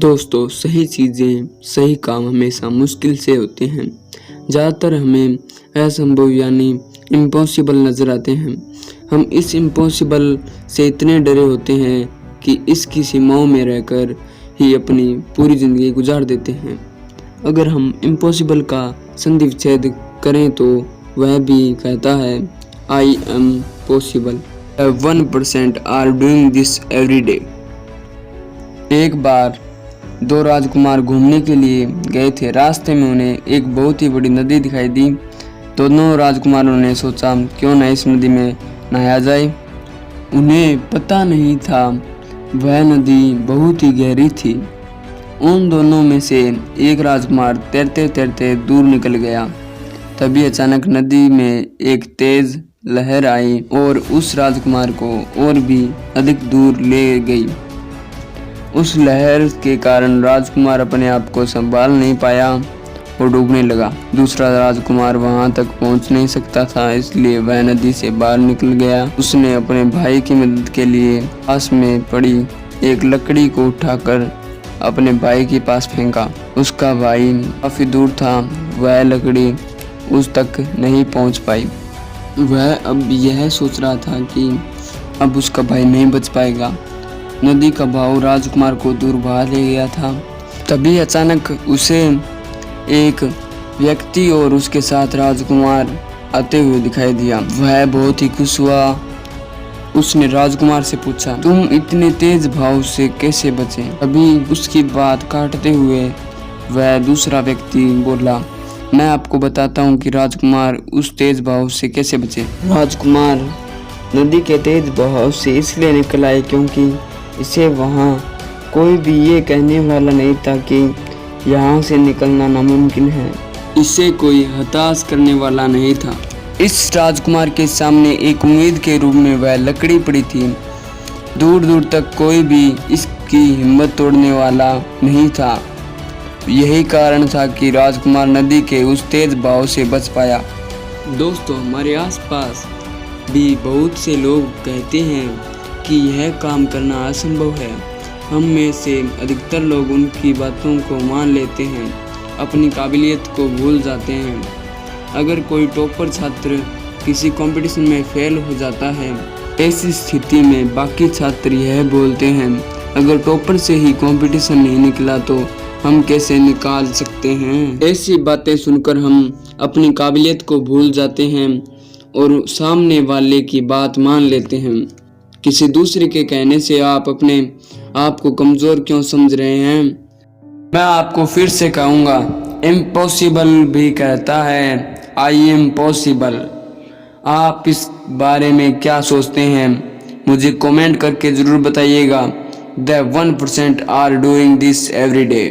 दोस्तों, सही चीज़ें, सही काम हमेशा मुश्किल से होते हैं। ज़्यादातर हमें असंभव यानी इम्पॉसिबल नज़र आते हैं। हम इस इम्पॉसिबल से इतने डरे होते हैं कि इसकी सीमाओं में रहकर ही अपनी पूरी ज़िंदगी गुजार देते हैं। अगर हम इम्पॉसिबल का संधि विच्छेद करें तो वह भी कहता है, I am possible. 1% are doing this every day. एक बार दो राजकुमार घूमने के लिए गए थे। रास्ते में उन्हें एक बहुत ही बड़ी नदी दिखाई दी। दोनों राजकुमारों ने सोचा, क्यों न इस नदी में नहाया जाए। उन्हें पता नहीं था वह नदी बहुत ही गहरी थी। उन दोनों में से एक राजकुमार तैरते तैरते दूर निकल गया। तभी अचानक नदी में एक तेज लहर आई और उस राजकुमार को और भी अधिक दूर ले गई। उस लहर के कारण राजकुमार अपने आप को संभाल नहीं पाया और डूबने लगा। दूसरा राजकुमार वहां तक पहुंच नहीं सकता था, इसलिए वह नदी से बाहर निकल गया। उसने अपने भाई की मदद के लिए पास में पड़ी एक लकड़ी को उठाकर अपने भाई के पास फेंका। उसका भाई काफी दूर था, वह लकड़ी उस तक नहीं पहुंच पाई। वह अब यह सोच रहा था कि अब उसका भाई नहीं बच पाएगा। नदी का बहाव राजकुमार को दूर बहा ले गया था। तभी अचानक उसे एक व्यक्ति और उसके साथ राजकुमार आते हुए दिखाई दिया। वह बहुत ही खुश हुआ। उसने राजकुमार से पूछा, तुम इतने तेज भाव से कैसे बचे? अभी उसकी बात काटते हुए वह दूसरा व्यक्ति बोला, मैं आपको बताता हूँ कि राजकुमार उस तेज बहाव से कैसे बचे। राजकुमार नदी के तेज बहाव से इसलिए निकल आए क्योंकि इसे वहाँ कोई भी ये कहने वाला नहीं था कि यहाँ से निकलना नामुमकिन है। इसे कोई हताश करने वाला नहीं था। इस राजकुमार के सामने एक उम्मीद के रूप में वह लकड़ी पड़ी थी। दूर दूर तक कोई भी इसकी हिम्मत तोड़ने वाला नहीं था। यही कारण था कि राजकुमार नदी के उस तेज बहाव से बच पाया। दोस्तों, हमारे आसपास भी बहुत से लोग कहते हैं कि यह काम करना असंभव है। हम में से अधिकतर लोग उनकी बातों को मान लेते हैं, अपनी काबिलियत को भूल जाते हैं। अगर कोई टॉपर छात्र किसी कंपटीशन में फेल हो जाता है, ऐसी स्थिति में बाकी छात्र यह बोलते हैं, अगर टॉपर से ही कंपटीशन नहीं निकला तो हम कैसे निकाल सकते हैं। ऐसी बातें सुनकर हम अपनी काबिलियत को भूल जाते हैं और सामने वाले की बात मान लेते हैं। किसी दूसरे के कहने से आप अपने आप को कमजोर क्यों समझ रहे हैं? मैं आपको फिर से कहूँगा, इम्पॉसिबल भी कहता है, आई एम पॉसिबल। आप इस बारे में क्या सोचते हैं? मुझे कमेंट करके ज़रूर बताइएगा। The 1% are doing this every day.